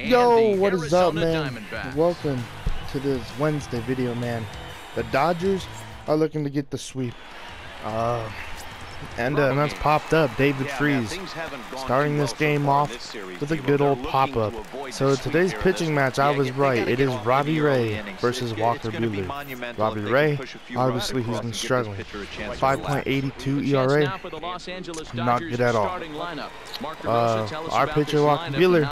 Yo, what is up, man? Welcome to this Wednesday video, man. The Dodgers are looking to get the sweep. And that's popped up. David Freese starting this game off with a good old pop-up. So today's pitching match, I was right. It is Robbie Ray versus Walker Buehler. Robbie Ray, obviously he's been struggling. 5.82 ERA, not good at all. Our pitcher Walker Buehler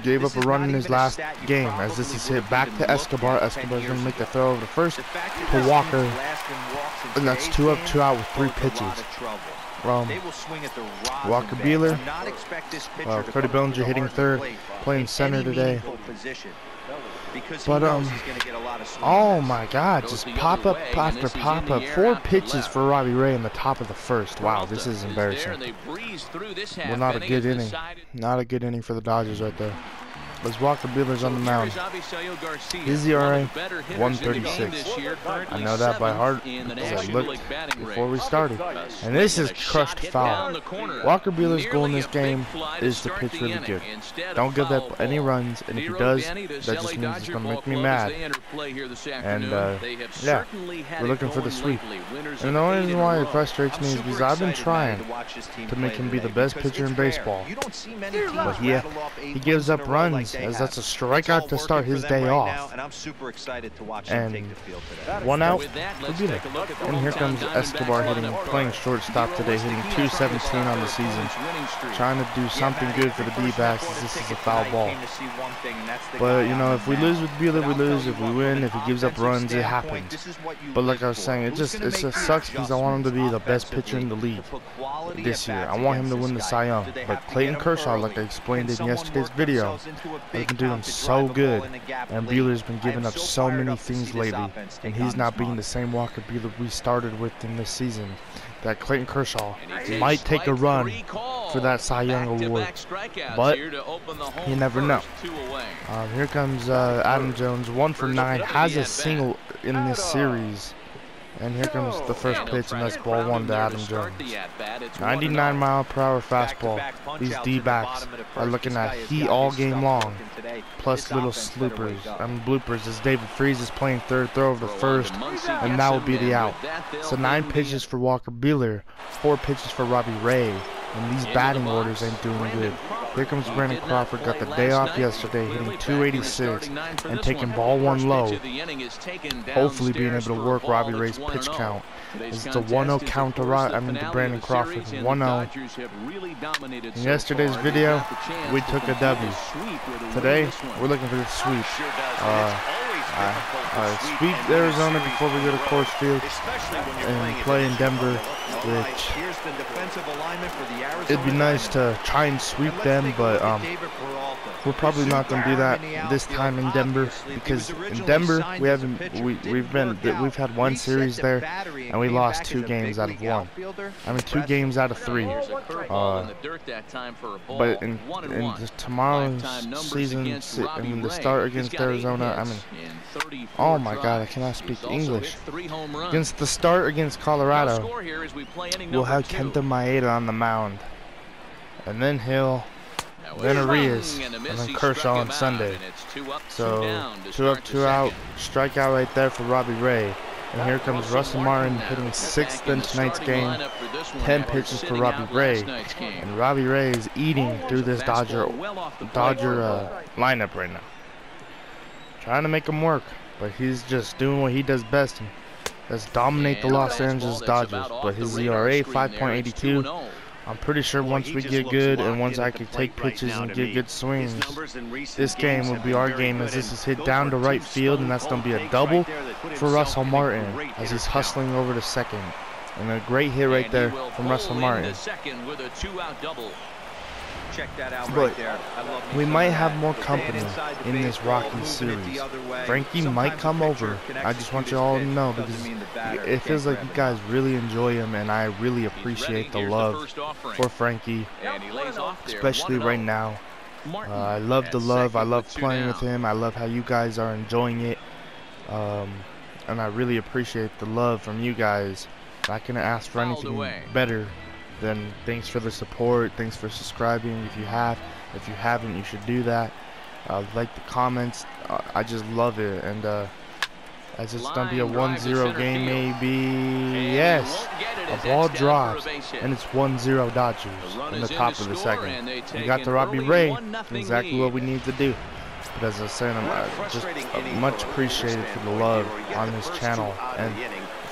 gave up a run in his last game, as this is hit back to Escobar. Escobar's going to make the throw over the first to Walker, and that's 2 up, 2 out with 3 pitches. Walker Buehler, Cody Bellinger hitting third, playing center today. But oh my God, just pop up after pop up. 4 pitches for Robbie Ray in the top of the first. Wow, this is embarrassing. Well, not a good inning. Not a good inning for the Dodgers right there. As Walker Buehler's on the mound. His ERA, 136. I know that by heart because I looked before we started. And this is crushed foul. Walker Buehler's goal in this game is to pitch really good. Don't give up any runs, and if he does, that just means it's going to make me mad. And yeah, we're looking for the sweep. And the only reason why it frustrates me is because I've been trying to make him be the best pitcher in baseball. But yeah, he gives up runs, as that's a strikeout to start his day off. And 1 out for Buehler. And here comes Escobar playing shortstop today, hitting .217 on the season, trying to do something good for the D-backs, as this is a foul ball. But you know, if we lose with Buehler, we lose. If we win, if he gives up runs, it happens. But like I was saying, it just sucks because I want him to be the best pitcher in the league this year. I want him to win the Cy Young. But Clayton Kershaw, like I explained in yesterday's video, has been doing so good, and Buehler's been giving up so many things lately, and he's not being the same Walker Buehler we started with in this season. That Clayton Kershaw might take a run for that Cy Young award, but you never know. Here comes Adam Jones, 1 for 9, has a single in this series. And here comes the first pitch, and that's ball 1 to Adam Jones. 99-mile-per-hour fastball. These D-backs are looking at heat all game long, plus little bloopers as David Freese is playing third, throw over the first, and that will be the out. So 9 pitches for Walker Buehler, 4 pitches for Robbie Ray, and these batting orders ain't doing good. Here comes Brandon Crawford, got the day off yesterday, hitting .286 and taking ball 1 low. Hopefully being able to work Robbie Ray's pitch count. It's a 1-0 count to Brandon Crawford, 1-0. In yesterday's video, we took a W. Today, we're looking for the sweep. Sweep Arizona before we go to Coors Field and play in Denver, which it'd be nice to try and sweep them, but we're probably not going to do that this time in Denver, because in Denver we've had 1 series there and we lost 2 games out of 1. I mean 2 games out of 3. But in tomorrow's season, the start against Arizona, I mean, oh my God, I cannot speak English. Against the start against Colorado, we'll have Kenta Maeda on the mound, and then Hill, then Arias, and then Kershaw on Sunday. So 2 up, 2 out, strikeout right there for Robbie Ray. And here comes Russell Martin hitting 6th in tonight's game. 10 pitches for Robbie Ray, and Robbie Ray is eating through this Dodger lineup right now, trying to make him work, but he's just doing what he does best, and that's dominate the Los Angeles Dodgers. But his ERA, 5.82. I'm pretty sure once we get good, and once I can take pitches and get good swings, this game will be our game, as this is hit down to right field, and that's going to be a double for Russell Martin as he's hustling over to second. And a great hit right there from Russell Martin. But we might have more company in this Rocky series. Frankie might come over. I just want you all to know, because it feels like you guys really enjoy him, and I really appreciate the love for Frankie, especially right now. I love the love. I love playing with him. I love how you guys are enjoying it, and I really appreciate the love from you guys. I couldn't ask for anything better then thanks for the support, thanks for subscribing if you have, If you haven't, you should do that. Like the comments. I just love it. And as it's gonna be a 1-0 game, maybe. Yes, a ball drops, and it's 1-0 Dodgers in the top of the second. We got to Robbie Ray, exactly what we need to do. But as I was saying, I'm just much appreciated for the love on this channel, and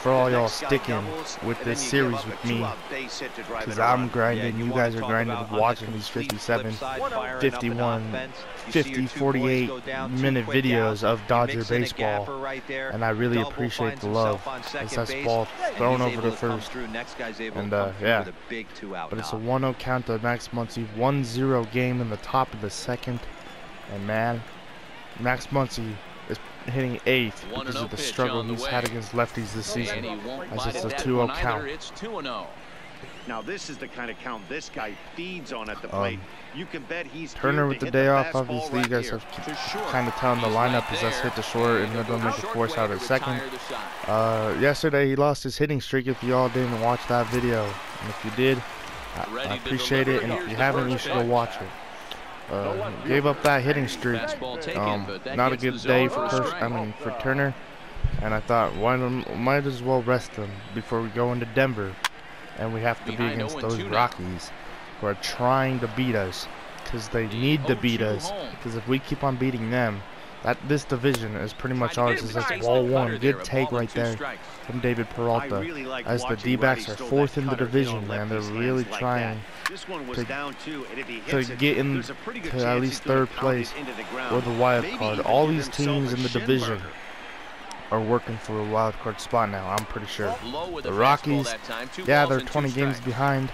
for all y'all sticking with this series with me, because I'm grinding, you guys are grinding watching these 57, 51, 50, 48 minute videos of Dodger baseball, and I really appreciate the love. As that's ball thrown over the first, and yeah, but it's a 1-0 count to Max Muncy, 1-0 game in the top of the second, and man, Max Muncy is hitting 8th because of the struggle he's had against lefties this season, as it's a 2-0 count. Now this is the kind of count this guy feeds on at the plate. You can bet he's Turner with the day off. Obviously, you guys have kind of telling the lineup is let's hit the short and then they'll make a force out at second. Yesterday he lost his hitting streak. If y'all didn't watch that video, and if you did, I appreciate it. And if you haven't, you should go watch it. Gave up that hitting streak. Not a good day for Turner, and I thought, might as well rest him before we go into Denver, and we have to be against those Rockies who are trying to beat us, because they need to beat us. Because if we keep on beating them, this division is pretty much ours. That's ball one. Good take right there from David Peralta. As the D-backs are 4th in the division, man, they're really trying to get in to at least 3rd place or the wild card. All these teams in the division are working for a wild card spot now, I'm pretty sure. The Rockies, yeah, they're 20 games behind,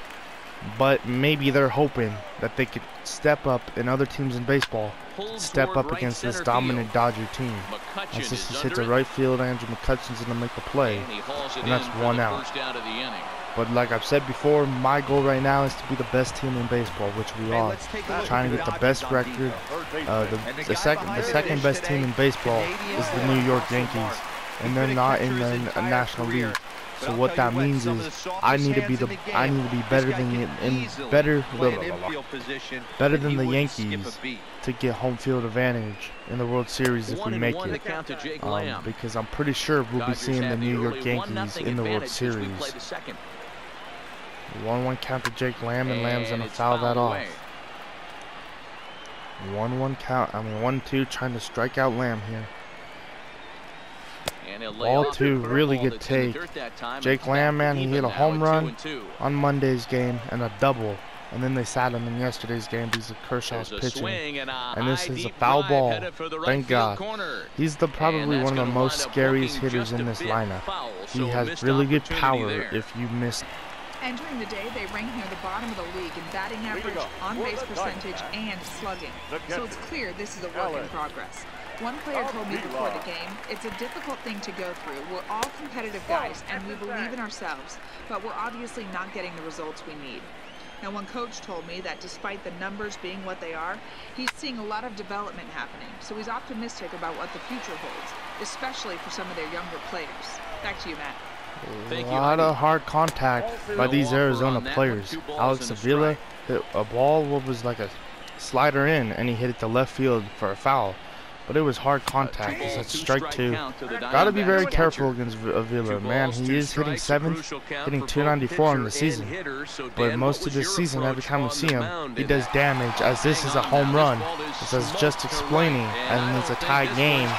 but maybe they're hoping that they could step up, and other teams in baseball step up against this dominant Dodger team. As this is hit to right field, Andrew McCutcheon's going to make a play, and that's 1 out. But like I've said before, my goal right now is to be the best team in baseball, which we are. Trying to get the best record. The second best team in baseball is the New York Yankees, and they're not in the National League. So what that means is I need to be better than the Yankees to get home field advantage in the World Series if we make it. Because I'm pretty sure we'll be seeing the New York Yankees in the World Series. 1-1 count to Jake Lamb, and Lamb's gonna foul that off. 1-1 count. 1-2, trying to strike out Lamb here. Ball 2, really good take. Jake Lamb, man, he hit a home run on Monday's game and a double, and then they sat him in yesterday's game because of Kershaw's pitching. And this is a foul ball. Thank God. He's probably one of the most scariest hitters in this lineup. He has really good power if you miss. Entering the day, they rank near the bottom of the league in batting average, on-base percentage, and slugging. So it's clear this is a work in progress. One player told me before the game, it's a difficult thing to go through. We're all competitive guys, and we believe in ourselves, but we're obviously not getting the results we need. Now, one coach told me that despite the numbers being what they are, he's seeing a lot of development happening, so he's optimistic about what the future holds, especially for some of their younger players. Back to you, Matt. A lot of hard contact by these Arizona players. Alex Avila hit a ball, what was like a slider in, and he hit it to left field for a foul. But it was hard contact. That's strike 2. Gotta be very careful against Avila, man. He is hitting 7th, hitting 294 on the season. But most of this season, every time we see him, he does damage, as this is a home run. As I was just explaining, and it's a tied game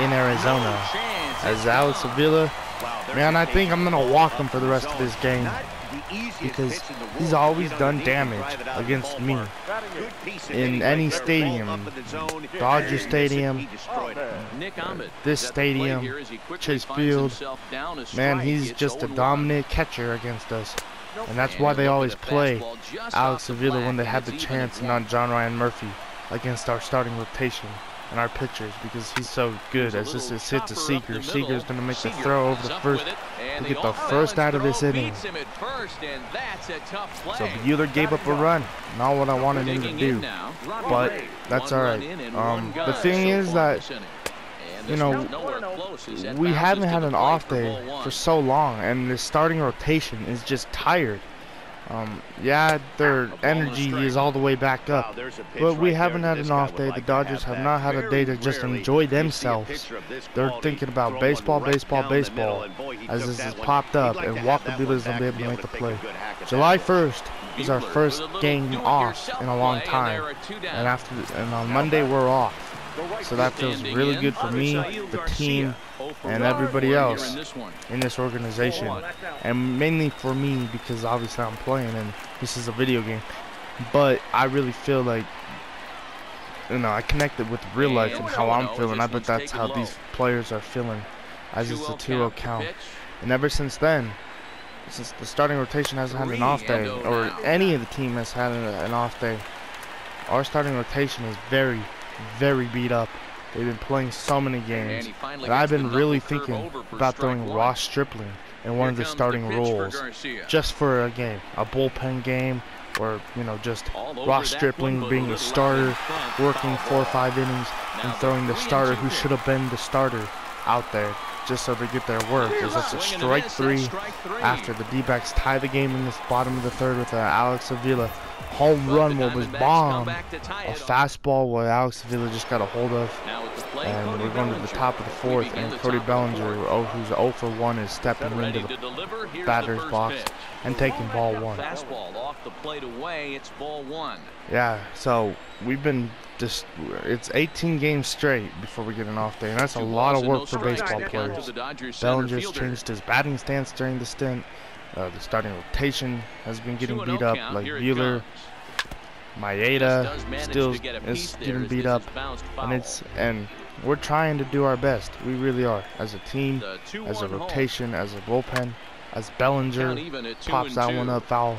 in Arizona. As Alex Avila, man, I think I'm gonna walk him for the rest of this game, because he's always done damage against me in any stadium. Dodger Stadium, this stadium, Chase Field. Man, he's just a dominant catcher against us, and that's why they always play Alex Avila when they have the chance, and not John Ryan Murphy against our starting rotation and our pitchers, because he's so good. As this is hit to Seager. Seager's going to make the throw over the first to get the first out of this inning. So Bueller gave up a run. Not what I wanted him to do, but that's all right. The thing is that, you know, we haven't had an off day for so long, and the starting rotation is just tired. Yeah, their energy is all the way back up, but we haven't had an off day. The Dodgers have not had a day to just enjoy themselves. They're thinking about baseball, baseball, baseball, as this has popped up, and Walker Buehler's going to be able to make the play. July 1st is our first game off in a long time, and on Monday we're off. So that feels really good for me, the team, and everybody else in this organization. And mainly for me, because obviously I'm playing and this is a video game. But I really feel like, you know, I connected with real life and how I'm feeling. I bet that's how these players are feeling, as it's a 2-0 count. And ever since then, since the starting rotation hasn't had an off day, or any of the team has had an off day, our starting rotation is very beat up. They've been playing so many games, and I've been really thinking about throwing Ross Stripling in one of the starting roles, just for a game, a bullpen game, or, you know, just Ross Stripling being the starter, working 4 or 5 innings, and throwing the starter who should have been the starter out there, just so they get their work. There's just a strike 3 after the D-backs tie the game in this bottom of the 3rd with Alex Avila. Home run was bombed. A fastball where Alex Avila just got a hold of. And we're going to the top of the 4th, and Cody Bellinger, who's 0 for 1, is stepping into the batter's box and taking ball 1. Yeah, so we've been just, it's 18 games straight before we get an off day, and that's a lot of work for baseball players. Bellinger's changed his batting stance during the stint. The starting rotation has been getting beat up, like Buehler, Maeda still is getting beat up, and we're trying to do our best. We really are, as a team, as a rotation, as a bullpen, as Bellinger pops that one up foul,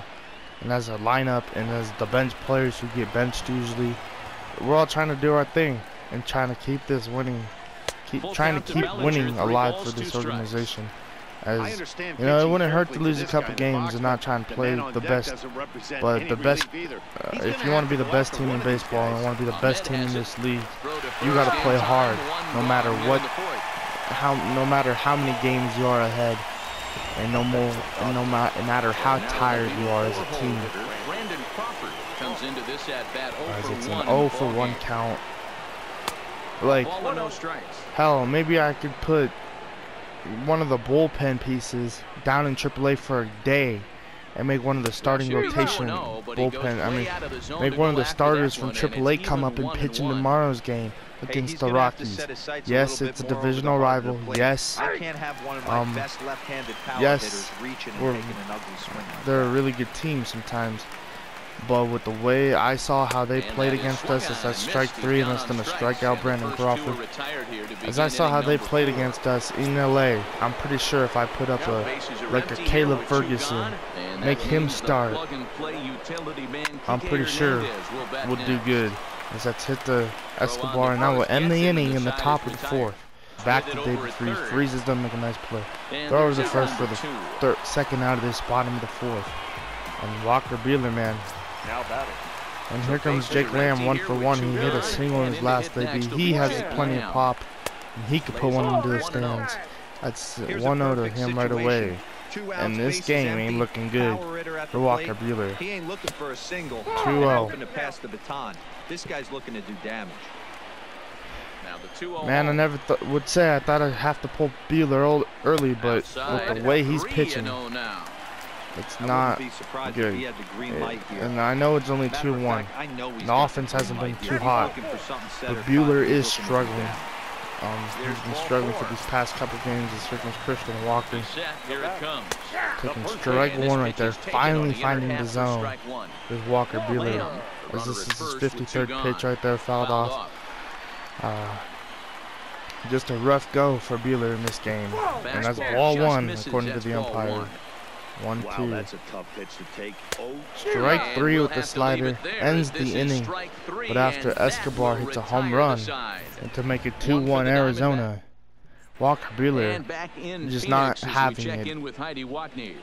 and as a lineup, and as the bench players who get benched usually. We're all trying to do our thing and trying to keep this winning, trying to keep winning alive for this organization. As you know, it wouldn't hurt to lose a couple games and not try and play the best, but the best, if you want to be the best team in baseball and want to be the best team in this league, you got to play hard, no matter what, no matter how many games you are ahead, and no matter how tired you are as a team. As it's an 0 for 1 count. Like, hell, maybe I could put one of the bullpen pieces down in AAA for a day and make one of the starting rotation bullpen. Make one of the starters from AAA come up and pitch in tomorrow's game against the Rockies. Yes, it's a divisional rival. Yes, they're a really good team sometimes. But with the way I saw how they played against us, it's that strike 3 and that's going to strike out Brandon Crawford. As I saw how they played against us in LA, I'm pretty sure if I put up like a Caleb Ferguson, make him start, I'm pretty sure we'll do good. As that's hit the Escobar, and now we'll end the inning in the top of the 4th. Back to David Freese. Freese has done make a nice play. Throw over the first for the second out of this bottom of the 4th. And Walker Buehler, man. And here comes Jake Lamb, 1 for 1. He hit a single in his last debut. He has plenty of pop, and he could put one into the stands. That's 1-0 to him right away. And this game ain't looking good for Walker Buehler. He ain't looking for a single. 2-0. This guy's looking to do damage. Man, I never would say I thought I'd have to pull Buehler early, but with the way he's pitching, it's not good. And I know it's only 2-1. The offense hasn't been too hot, but Buehler is struggling. He's been struggling for these past couple games. It's freaking Christian Walker taking strike 1 right there. Finally finding the zone with Walker Buehler. As this is his 53rd pitch right there, fouled off. Just a rough go for Buehler in this game, and that's ball 1 according to the umpire. 1-2. Wow, that's a tough pitch to take. Strike 3 with the slider ends the inning, but after Escobar hits a home run, and to make it 2-1 Arizona, Walker Buehler just not having it.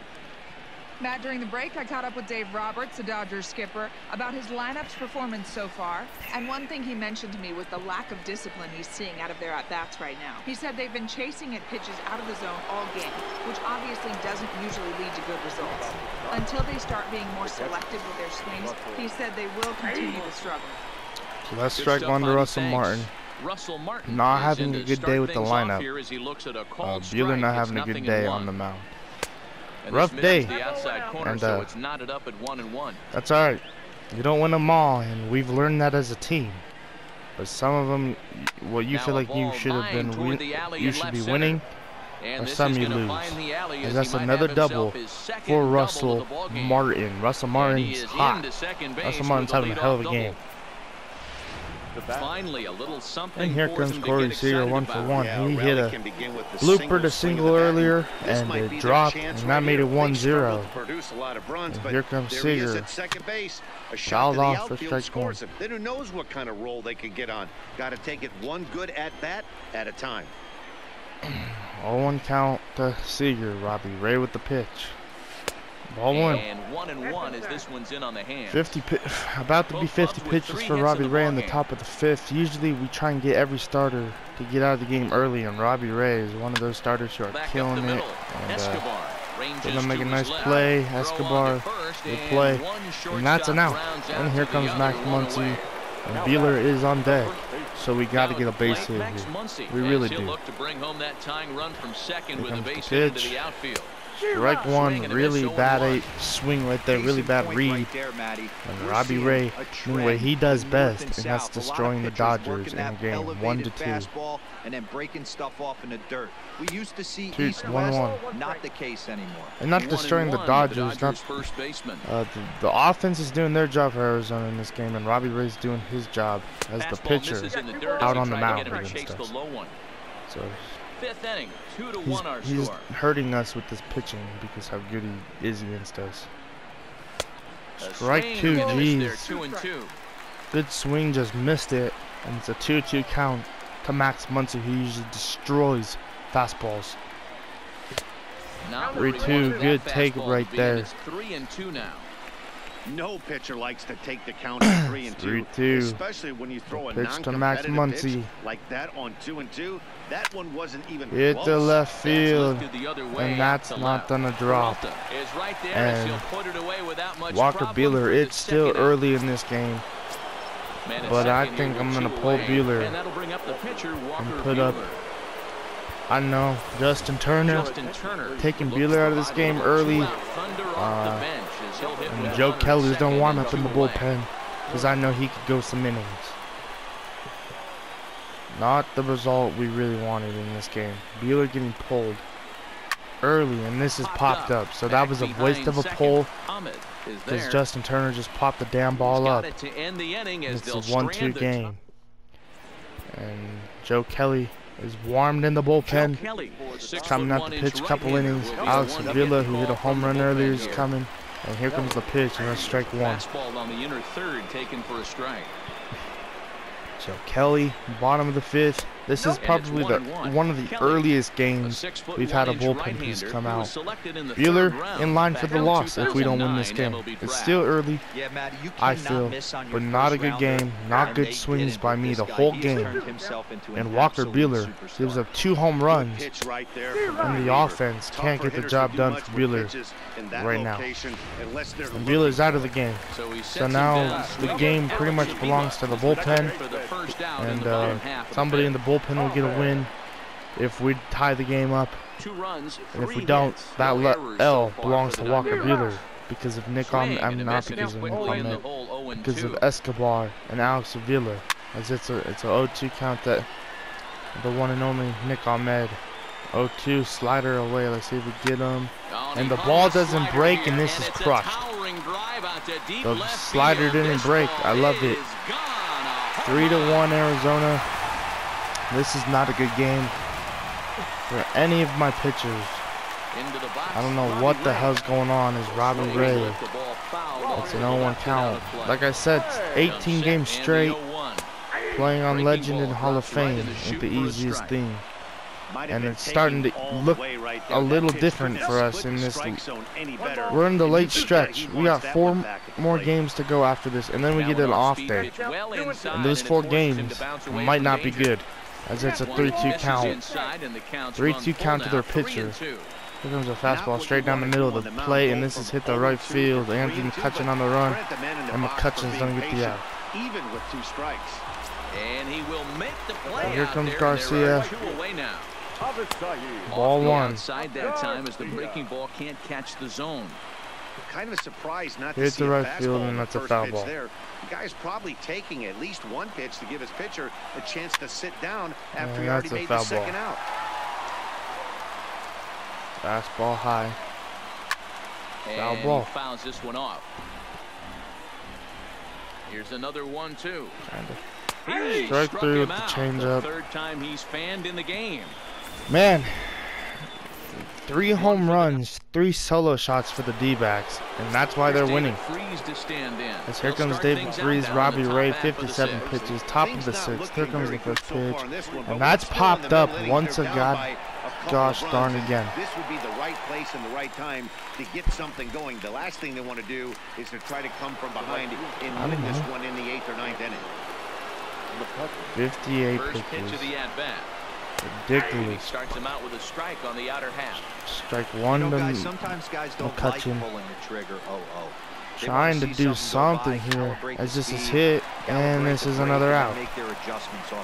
Matt, during the break, I caught up with Dave Roberts, the Dodgers skipper, about his lineup's performance so far. And one thing he mentioned to me was the lack of discipline he's seeing out of their at-bats right now. He said they've been chasing at pitches out of the zone all game, which obviously doesn't usually lead to good results. Until they start being more selective with their swings, he said they will continue to struggle. So let's strike one to Russell Martin. Not having a good day with the lineup. Buehler not having a good day on the mound. Rough day, and that's all right. You don't win them all, and we've learned that as a team. But some of them, well, you feel like you should have been, you should be winning, or some you lose. And that's another double for Russell Martin. Russell Martin's hot. Russell Martin's having a hell of a game. Finally, a little something. And here comes Corey Seager, 1-for-1. He hit a blooper to single earlier, and it dropped, and that made it 1-0. And here comes Seager. Fouls off for strike one. Then who knows what kind of roll they can get on. Got to take it one good at bat at a time. 0-1 count to Seager. Robbie Ray with the pitch. Ball one. And 1-1 as this one's in on the hand. About to be 50 pitches for Robbie Ray in the top of the 5th. Usually we try and get every starter to get out of the game early, and Robbie Ray is one of those starters who are killing it. And they're gonna make a nice play. Escobar, good play, and that's an out. And here comes Max Muncy, and Buehler is on deck. So we got to get a base hit here. We really do. Here comes the pitch. Strike one, really bad swing right there, really bad read. And Robbie Ray, anyway, he does best, and that's destroying the Dodgers in the game, 1-2. And then breaking stuff off in the dirt. We used to see 1-1. Not the case anymore. And not destroying the Dodgers. Not the offense is doing their job for Arizona in this game, and Robbie Ray's doing his job as the pitcher out on the mound against us. So fifth inning, 2-1 our he's score. hurting us with this pitching because how good he is against us. Strike two, geez. 2-2. Good swing, just missed it, and it's a 2-2 count to Max Muncy, who usually destroys fastballs. 3-2, good take right there. 3-2 now. No pitcher likes to take the count at 3-2, especially when you throw a non-competitive pitch like that on 2-2. That one wasn't even hit close. The left field, and that's not gonna drop. And Walker Buehler, it's still early in this game, but I think I'm gonna pull Buehler and put up, I don't know, Justin Turner, taking Buehler out of this game early. And Joe Kelly's done warm up in the bullpen because I know he could go some innings. Not the result we really wanted in this game. Buehler getting pulled early, and this is popped up. So that was a waste of a pull because Justin Turner just popped the damn ball up. It's a 1-2 game. And Joe Kelly is warmed in the bullpen. Coming out to pitch a couple innings. Alex Avila, who hit a home run earlier, is coming. And here comes the pitch, and that's strike one. Fastball on the inner third, taken for a strike. So Kelly, bottom of the 5th. This is probably one of the earliest games we've had a bullpen piece come out. Buehler in line for the loss if we don't win this game. It's still early, I feel, but not a good game. Not good swings by me the whole game. And Walker Buehler gives up 2 home runs, and the offense can't get the job done for Buehler right now. And Buehler's out of the game. So now the game pretty much belongs to the bullpen, and somebody in the bullpen will get a win if we tie the game up. And if we don't, that L belongs to Walker Buehler because of Nick Ahmed, because of Escobar and Alex Avila, as it's a 0-2 count that the one and only Nick Ahmed. 0-2, slider away. Let's see if we get him. And the ball doesn't break, and this is crushed. The slider didn't break. I loved it. 3-1 Arizona. This is not a good game for any of my pitchers. I don't know what the hell's going on. Is Robbie Ray? It's an 0-1 count. Like I said, 18 games straight playing on Legend and Hall of Fame ain't the easiest thing. And it's starting to look a little different for us in this league. We're in the late stretch. We got 4 more games to go after this, and then we get an off day. And those 4 games might not be good, as it's a 3-2 count. 3-2 count to their pitcher. Here comes a fastball straight down the middle of the plate, and this is hit the right field. Anthony McCutcheon on the run, and McCutcheon's gonna get the out. Even with 2 strikes. And he will make the play. Here comes Garcia. 2 away now. Ball 1. Outside that time as the breaking ball can't catch the zone. Kind of a surprise not to Hit see the right a field, fastball and that's a first foul pitch ball. there. The guy's probably taking at least 1 pitch to give his pitcher a chance to sit down after he already made the second out. Fastball high. Foul And ball. he fouls this one off. Here's another 1-2. He Strike struck 3 him with the out. changeup. The 3rd time he's fanned in the game. Man, 3 home runs, 3 solo shots for the D-backs, and that's why they're winning. As here comes David Freese, Robbie Ray, 57 pitches, top of the 6th. Here comes the first pitch, and that's popped up once gosh darn again. This would be the right place and the right time to get something going. The last thing they want to do is to try to come from behind and win this one in the 8th or 9th inning. 58 First pitch of pitches. the at-bat. Ridiculous. Starts him out with a strike on the outer half. Strike 1 to sometimes guys don't like pulling the trigger. Trying to do something here as this is hit, and this is another out.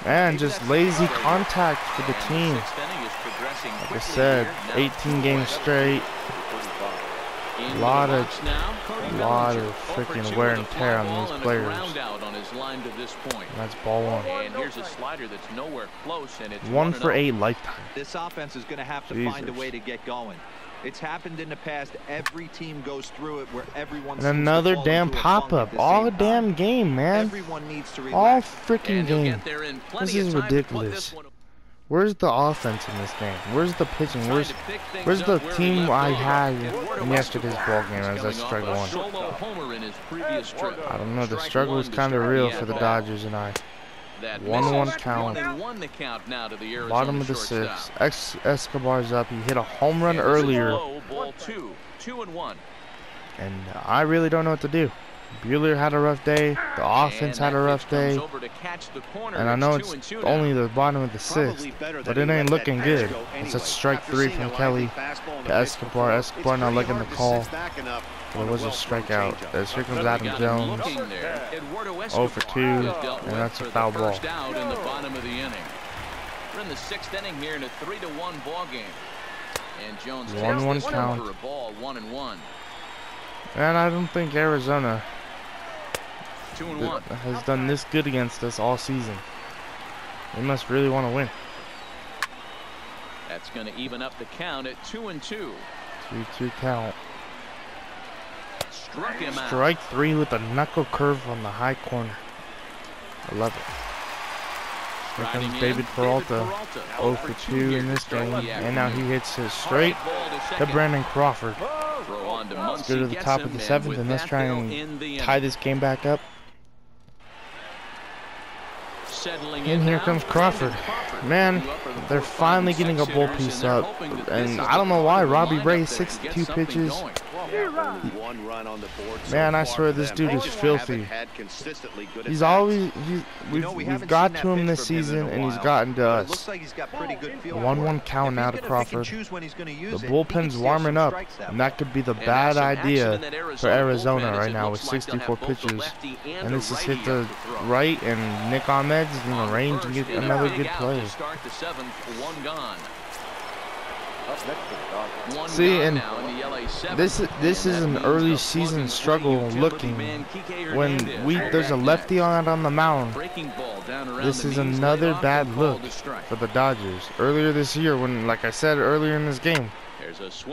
And just lazy contact for the team. Like I said, 18 games straight. A lot of freaking wear and tear on these players. And that's ball 1. And here's a slider that's nowhere close, and it's 1 for 8 lifetime. This offense is going to have to find a way to get going. It's happened in the past. Every team goes through it where everyone. And another damn pop-up. All damn game, man. Everyone needs to relax. All freaking game. This is ridiculous. Where's the offense in this game? Where's the pitching? Where's the team I had in yesterday's ball game as that strike 1? I don't know. The struggle is kind of real for the Dodgers and I. 1-1 count. Bottom of the 6th. Escobar's up. He hit a home run earlier. And I really don't know what to do. Buehler had a rough day. The offense had a rough day. And I know it's only the bottom of the 6th, but it ain't looking good. It's a strike 3 from Kelly to Escobar. Escobar not liking the call. But it was a strikeout. As here comes Adam Jones. 0 for 2, and that's a foul ball. We're in the 6th inning here in a 3-1 ball game. And Jones 1-1 count. for a ball, 1-1. And I don't think Arizona 2-1 has done this good against us all season. They must really want to win. That's going to even up the count at 2-2. 2-2 count. Struck him out. Strike 3 with a knuckle curve on the high corner. I love it. Here comes David Peralta. 0 for 2 in this game. And now he hits his straight to Brandon Crawford. Let's go to the top of the 7th and let's try and tie this game back up. And here comes Crawford. Man, they're finally getting a bull piece up. And I don't know why. Robbie Ray, 62 pitches. Man, I swear this dude is filthy. He's always, we've got to him this season and he's gotten to us. 1-1 count now to Crawford. The bullpen's warming up, and that could be the bad idea for Arizona right now with 64 pitches. And this is hit to right, and Nick Ahmed's in the range to get another good play. See, and this is an early season struggle looking when there's a lefty out on the mound. This is another bad look for the Dodgers. Earlier this year, when, like I said earlier in this game, this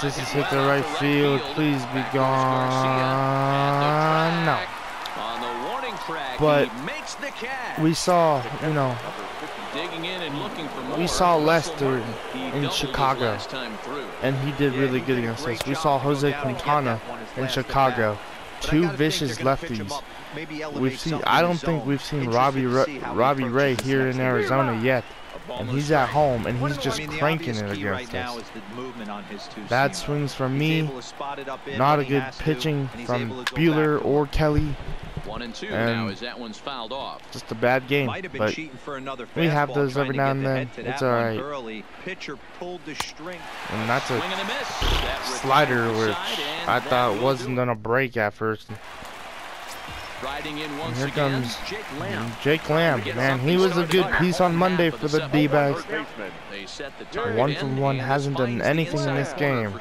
is hit the right field. Please be gone. No. But we saw, you know, we saw Lester in Chicago, and he did really good against us. We saw Jose Quintana in Chicago, 2 vicious lefties. I don't think we've seen Robbie Ray here in Arizona yet, and he's at home, and he's just cranking it against us. Bad swings from me, not a good pitching from Buehler or Kelly. 1-2 now as that one's fouled off. Just a bad game, Might have been but cheating for another we have fastball, those every now and then. It's all right. Early. Pitcher pulled the string. And that's a Swing and a miss. That slider retired which side, and I that thought will wasn't do it. gonna break at first. Riding in once Here again, comes Jake Lamb. Man, he was a good piece on Monday for the D-backs. They set the target 1 for 1, hasn't done anything in this game.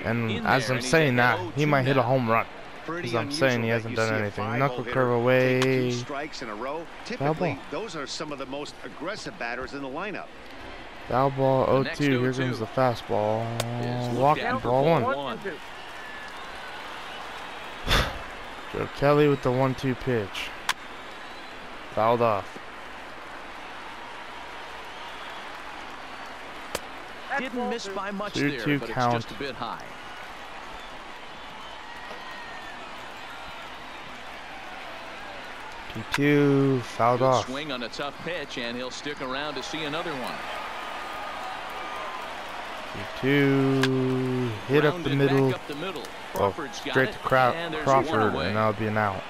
And as I'm saying that, he might hit a home run. As I'm saying, he hasn't done anything. Knuckle curve away. Strikes in a row. Foul ball. Typically, those are some of the most aggressive batters in the lineup. Foul ball 0-2. Here comes the fastball. Walking ball 1. Joe Kelly with the 1-2 pitch. Fouled off. Didn't miss by much 2-2 there, but count. it's just a bit high. Two fouled Good off. swing on a tough pitch, and he'll stick around to see another one. 2 hit up the middle. Back up the middle. Well, Crawford's got straight it, to and there's Crawford, one away. and that'll be an out.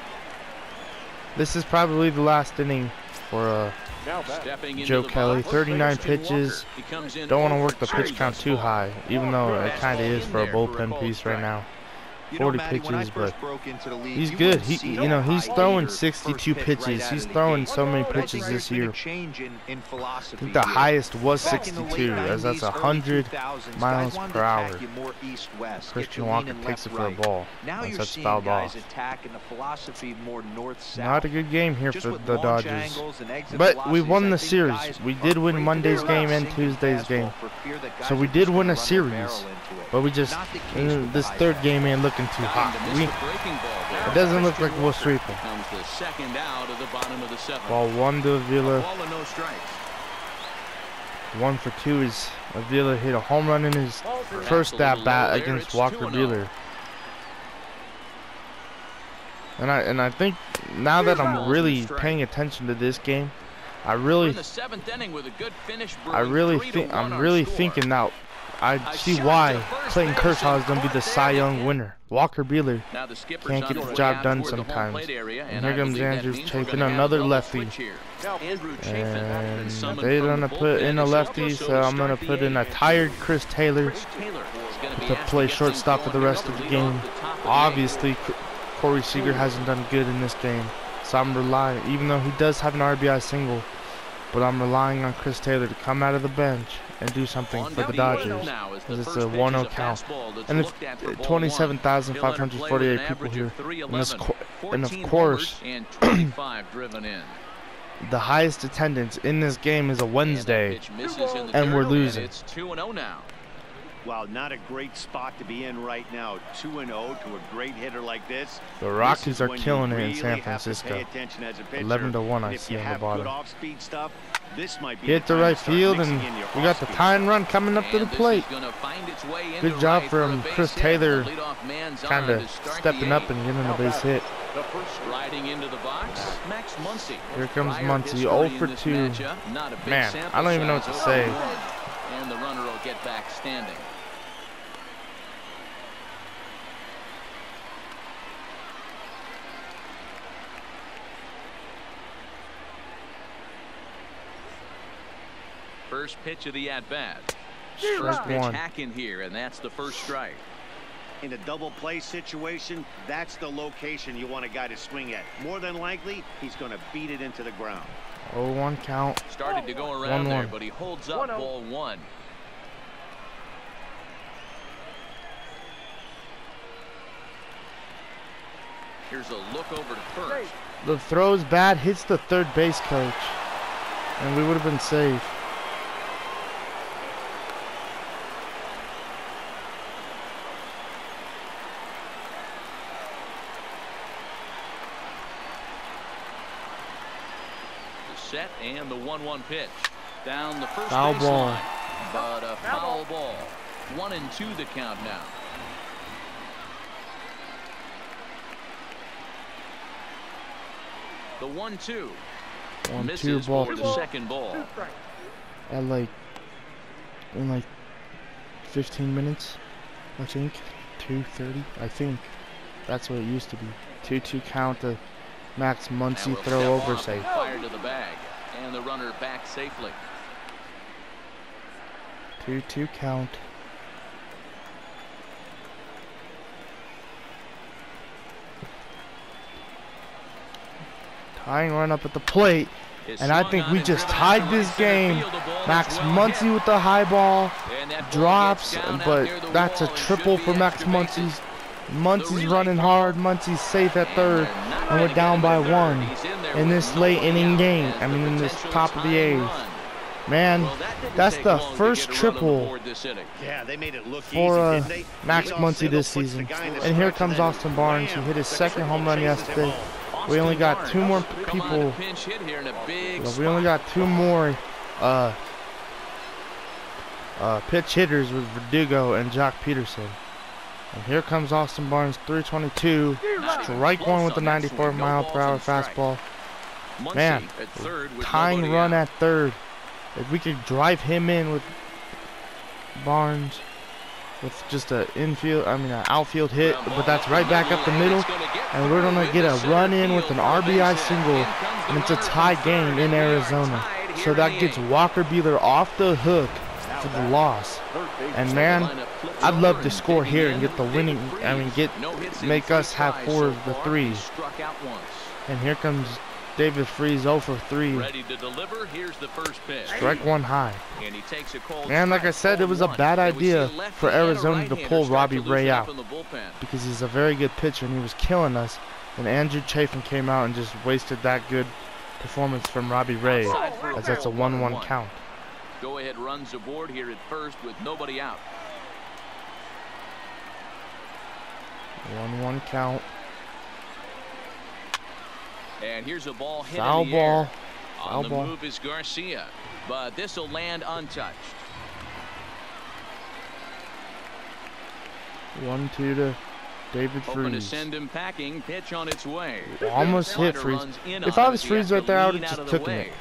This is probably the last inning for Stepping into Joe the Kelly. box, 39 Christian pitches. Walker. He comes in Don't want to 0 work the for pitch 2 count thus too far. high, even though it kind of is for a bullpen piece right now. 40 pitches, but he's good. He's throwing 62 pitches. He's throwing so many pitches this year. I think the highest was 62, as that's 100 miles per hour. Christian Walker takes it for a ball. That's fouled off. Not a good game here for the Dodgers. But we won the series. We did win Monday's game and Tuesday's game. So we did win a series. But we just, this third game ain't looking too hot. It doesn't look like we'll sweep it. Ball 1 to Avila. 1 for 2 is Avila hit a home run in his first at bat against Walker Buehler. And I think now that I'm really paying attention to this game, I'm really thinking now. I see why Clayton Kershaw is going to be the Cy Young winner. Walker Buehler can't get the job done sometimes. And here comes Andrews chafing another lefty. And they're going to put in a lefty, so I'm going to put in a tired Chris Taylor to play shortstop for the rest of the game. Obviously, Corey Seager hasn't done good in this game, so I'm relying, even though he does have an RBI single, but I'm relying on Chris Taylor to come out of the bench and do something for the Dodgers. It's a 1-0 count. And it's 27,548 people here. And of course, the highest attendance in this game is a Wednesday, and we're losing. It's 2-0 now. Wow, not a great spot to be in right now. 2-0 to a great hitter like this. The Rockies are killing it in San Francisco. 11-1 I see on the bottom. Hit the right field, and we got the tying run coming up to the plate. Good job from Chris Taylor, kind of stepping up and getting a base hit. Here comes Muncy, 0 for 2. Man, I don't even know what to say. And the runner will get back standing. First pitch of the at-bat. First pitch hack in here, and that's the first strike. In a double play situation, that's the location you want a guy to swing at. More than likely, he's going to beat it into the ground. 0-1 count. Started to go around there, but he holds up ball 1. Here's a look over to first. The throw's bad, hits the third base coach, and we would have been safe. The set and the 1-1 pitch. Down the first Foul base ball. line, but a foul ball. 1-2 the count now. The 1-2. 1-2 ball. For the second ball. At in like 15 minutes, I think. 2:30, I think. That's what it used to be. 2-2 count to Max Muncy, throw over safe. Fire to the bag, and the runner back safely. 2-2 count. Tying run up at the plate, and I think we just tied this game. Max Muncy with the high ball, drops, but that's a triple for Max Muncy. Muncy's running hard, Muncy's safe at third, and we're down by 1 in this late inning game. I mean, in this top of the 8th. Man, that's the first triple for Max Muncy this season. And here comes Austin Barnes, who hit his second home run yesterday. We only got 2 more people. We only got 2 more pitch hitters with Verdugo and Jock Peterson. And here comes Austin Barnes, 322. Strike 1 with the 94-mile-per-hour fastball. Man, tying run at third. If we could drive him in with Barnes with just an outfield hit, but that's right back up the middle, and we're gonna get a run in with an RBI single, and it's a tie game in Arizona. So that gets Walker Buehler off the hook for the loss. And man, I'd love to score here and get the winning. Make us have 4 of the 3s. And here comes David Freese 0 for 3. Ready to deliver. Here's the first pitch. Strike 1 high. And he takes a cold and like I said, it was a bad idea for Arizona to pull Robbie Ray out because he's a very good pitcher and he was killing us. And Andrew Chafin came out and just wasted that good performance from Robbie Ray, as that's a 1-1 count. Go ahead runs aboard here at first with nobody out. 1-1 count. And here's a ball hit foul in the ball. Air. On the move is Garcia, but this will land untouched. 1-2 to David Freese. Hoping to send him packing. Pitch on its way. Almost hit Freese. If I was Freese right there, I would have just taken it.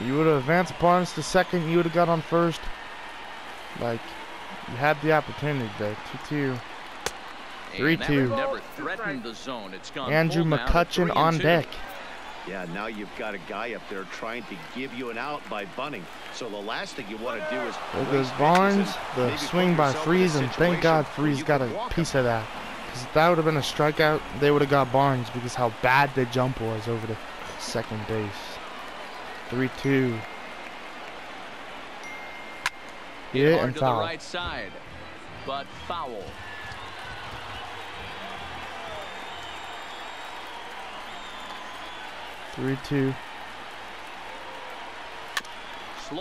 You would have advanced Barnes to second. You would have got on first. Like, you had the opportunity there. 2-2. 3-2. Never threatened the zone. It's gone Andrew McCutcheon on deck. Yeah, now you've got a guy up there trying to give you an out by bunting. So the last thing you want to do is... There goes Barnes, the swing by Freese, and thank God Freese got a piece of that. Because if that would have been a strikeout, they would have got Barnes because how bad the jump was over the second base. 3-2. Hit and foul. To the right side, but foul.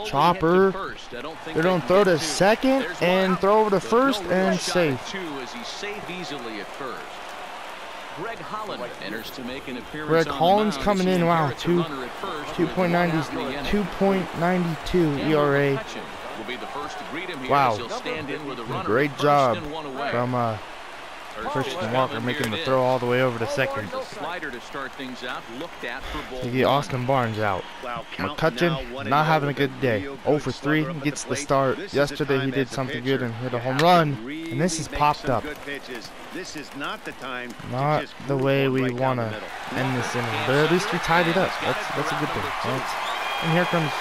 Chopper. They don't throw to second and throw over to first and safe. Greg Holland enters to make an appearance. Greg Holland's coming in. Wow, 2.92 ERA. Wow, great job from Christian Walker making the throw all the way over to second. To get Austin Barnes out. McCutcheon not having a good day. 0 for 3, gets the start. Yesterday he did something good and hit a home run, and this is popped up. Not the way we want to end this inning, but at least we tied it up. That's a good thing. And here comes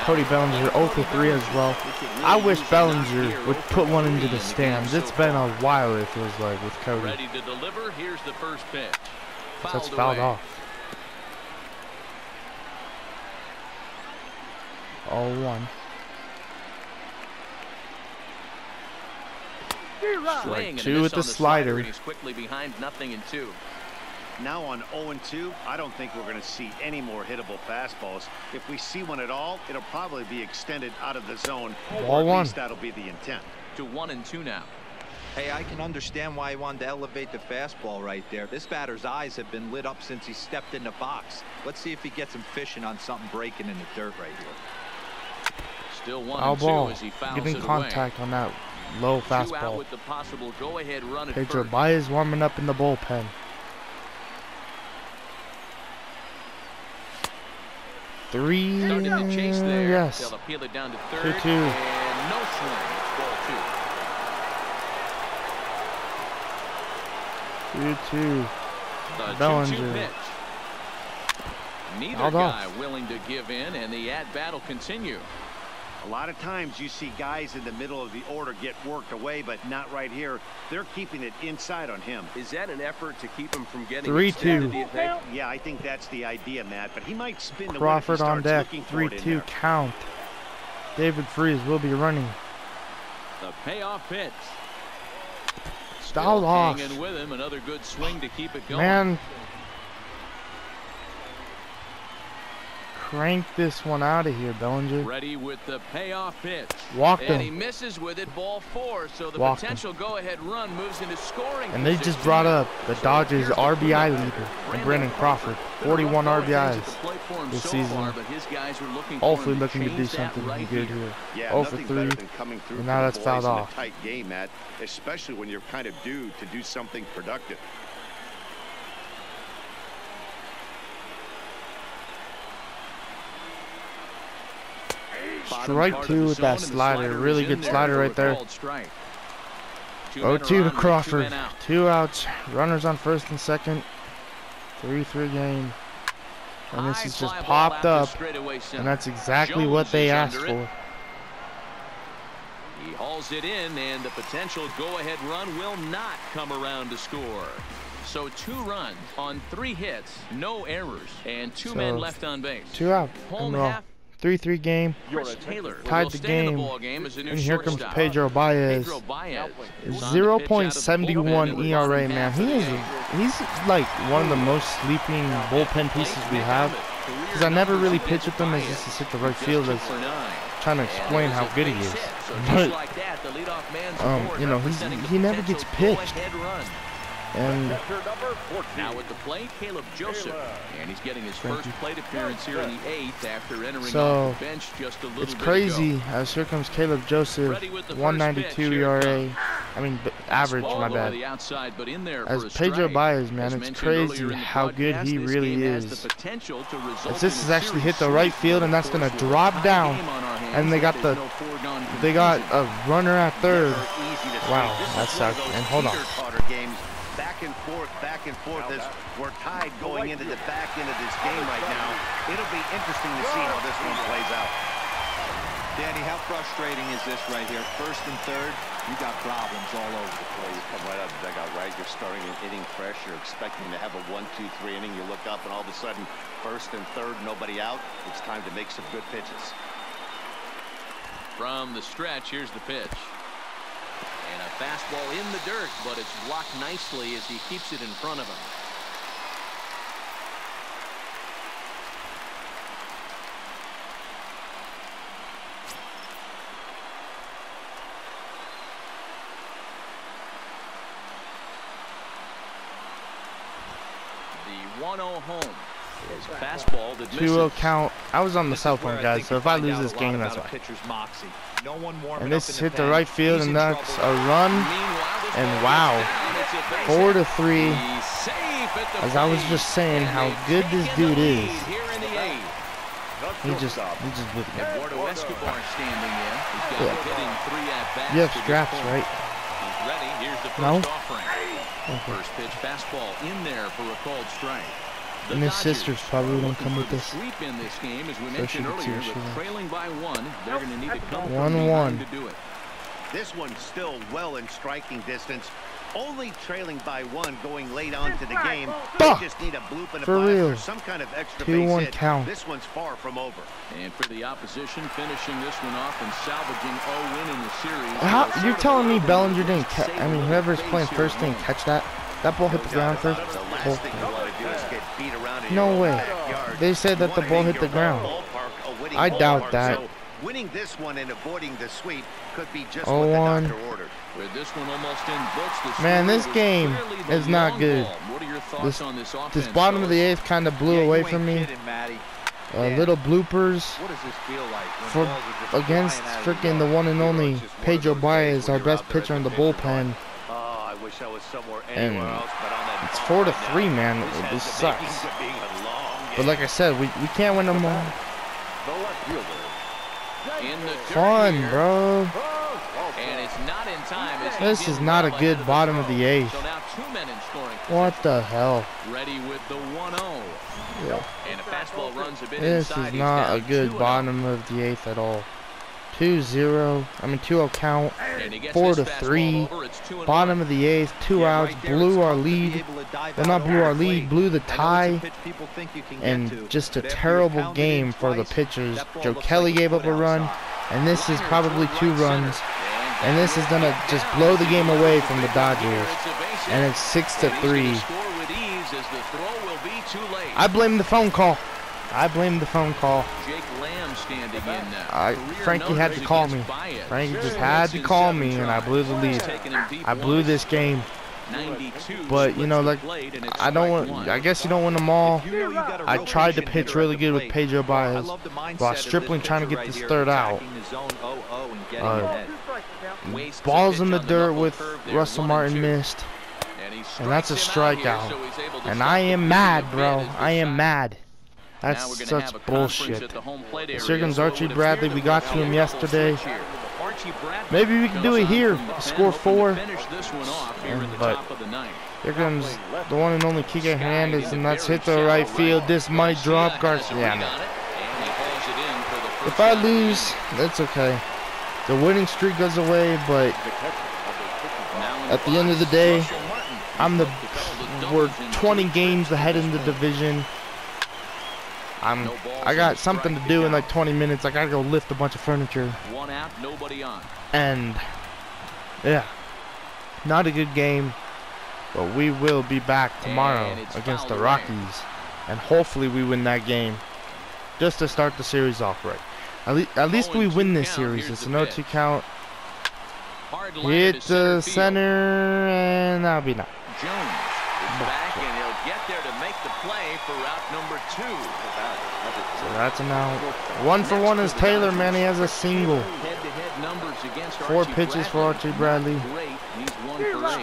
Cody Bellinger, 0 for 3 as well. I wish Bellinger would put one into the stands. It's been a while, it feels like, with Cody. Ready to deliver. Here's the first pitch. That's fouled off. 0-1. Strike 2 with the slider. He's quickly behind 0-2. Now on 0-2, I don't think we're going to see any more hittable fastballs. If we see one at all, it'll probably be extended out of the zone. Ball or at least that'll be the intent. To 1-2 now. Hey, I can understand why he wanted to elevate the fastball right there. This batter's eyes have been lit up since he stepped in the box. Let's see if he gets him fishing on something breaking in the dirt right here. Still 1-2 as he fouls getting it contact away. On that low fastball. 2 out with the possible go-ahead run at Pedro first. Baez warming up in the bullpen. 3. Starting to chase there. Yes. They'll appeal it down to third. 2-2. And no swing. It's ball 2. 2-2. Bellinger. Neither guy willing to give in, and the at-bat will continue. A lot of times you see guys in the middle of the order get worked away, but not right here. They're keeping it inside on him. Is that an effort to keep him from getting 3-2? Yeah, I think that's the idea, Matt. But he might spin the Crawford on deck. 3-2 count. David Freese will be running. The payoff pitch. Stalled off. Hanging with him, another good swing to keep it going. Man, crank this one out of here, Bellinger. Ready with the payoff pitch. Walked him. And he misses with it, ball 4. So the potential go-ahead run moves into scoring. And they just brought up the Dodgers RBI leader, and Brandon Crawford, 41 RBIs this season. Hopefully looking to do something good here. 0 for 3, and now that's fouled off. Tight game, Matt, especially when you're kind of due to do something productive. Strike 2 with that slider. Really good slider right there. 0-2 to Crawford. 2 outs. Runners on first and second. 3-3 game. And this is just popped up. And that's exactly what they asked for. He hauls it in, and the potential go-ahead run will not come around to score. So 2 runs on 3 hits, no errors, and 2 men left on base. 2 out. Home half. 3-3 game. Tied the game. And here comes Pedro Baez. 0.71 ERA, man. He's like one of the most sleeping bullpen pieces we have. Because I never really pitch with him as just to sit the right field as trying to explain how good he is. But you know, he never gets pitched. And now at the plate, Caleb Joseph, and he's getting his first plate appearance here in the 8th after entering off the bench just a little bit it's crazy ago. As here comes Caleb Joseph, 192 ERA. I mean, average, my bad. As Pedro Baez, man, it's crazy how good he really is. As this has actually hit the right field, and that's gonna drop down, and they got a runner at third. Wow, that sucked. And hold on. Back and forth as we're tied going into the back end of this game right now. It'll be interesting to see how this one plays out. Danny, how frustrating is this right here? First and third, you got problems all over the place. You come right out of the dugout, right? You're starting an inning fresh. You're expecting to have a 1-2-3 inning. You look up and all of a sudden, first and third, nobody out. It's time to make some good pitches. From the stretch, here's the pitch. And a fastball in the dirt, but it's blocked nicely as he keeps it in front of him. The 1-0 home. His fastball that 2-0 count. I was on the cell phone, guys, so if I lose this game, that's why. And this hit the right field, and that's a run. And wow, 4-3. As I was just saying, how good this dude is. He just with me. Yeah. You have straps, right? No. First pitch fastball in there for a called strike. And his sister's probably gonna come with this. So she can see what she wants. Trailing by 1, they're gonna need to come 1-1 to do it. This one's still well in striking distance. Only trailing by 1 going late on to the game. They just need a bloop and a blast or some kind of extra base hit. Count. This one's far from over. And for the opposition, finishing this one off and salvaging a win in the series. You're telling me Bellinger didn't catch? I mean, whoever's playing first didn't catch that? That ball hit the ground first? No way. They said that the ball hit the ground. I doubt that. Winning this one and avoiding the sweep could be just what the doctor ordered. With this one almost in books, man, this game is not good. This bottom of the 8th kind of blew away from me. Little bloopers against freaking the one and only Pedro Baez, our best pitcher in the bullpen. And it's 4-3, man. This sucks. But like I said, we can't win them all. Fun, bro. And it's not in time. This is not a good bottom of the 8th. So now 2 men in scoring. What the hell? Ready with the 1-0. Yeah. And a fastball runs a bit This inside. is not a good bottom of the 8th at all. 2-0. I mean 2-0 count. 4-3. Bottom of the 8th. 2 outs. Blew our lead. Well, not blew our lead. Blew the tie. And just a terrible game for the pitchers. Joe Kelly gave up a run. And this is probably 2 runs. And this is gonna just blow the game away from the Dodgers. And it's 6-3. I blame the phone call. I blame the phone call. Frankie had to call me. Frankie just had to call me, and I blew the lead. I blew this game. But you know, like, I guess you don't win them all. I tried to pitch really good with Pedro Baez while Stripling trying to get this 3rd out. Balls in the dirt with Russell Martin missed. And that's a strikeout. And I am mad, bro. I am mad. That's such bullshit. Here comes Archie Bradley. We got to him yesterday. Maybe we can do it here. Score 4. But here comes the one and only Kike Hernandez, and that's hit the right field. This might drop Garcia. Yeah, no. If I lose, that's okay. The winning streak goes away, but at the end of the day, we're 20 games ahead in the division. I got something to do in like 20 minutes. I gotta go lift a bunch of furniture. 1 out, nobody on. And yeah, not a good game, but we will be back tomorrow against the Rockies, and hopefully we win that game just to start the series off right. At least we win this series. It's an 0-2 count. Hit the center, and that'll be not. Jones is back, and he'll get there to make the play for route number 2. So that's an out. 1 for 1 is Taylor, man. He has a single. 4 pitches for Archie Bradley.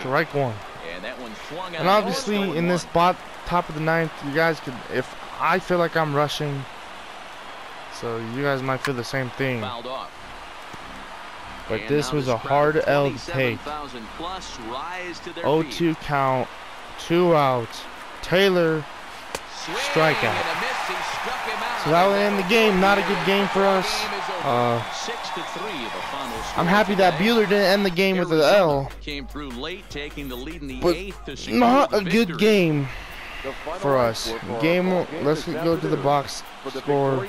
Strike 1. And obviously, in this top of the 9th, you guys could, if I feel like I'm rushing, so you guys might feel the same thing. But this was a hard L to take. 0-2 count, 2 outs. Taylor, strikeout. So that would end the game. Not a good game for us. I'm happy that Buehler didn't end the game with an L. But not a good game for us. Let's go to the box score.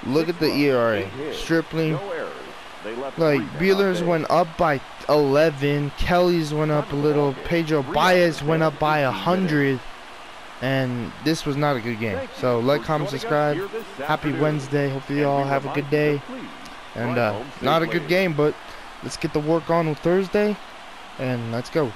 Look at the ERA. Stripling. Like, Buehler's went up by 11. Kelly's went up a little. Pedro Baez went up by 100. And this was not a good game. So like, comment, subscribe. Happy Wednesday. Hopefully you all have a good day. And not a good game, but let's get the work on with Thursday. And let's go.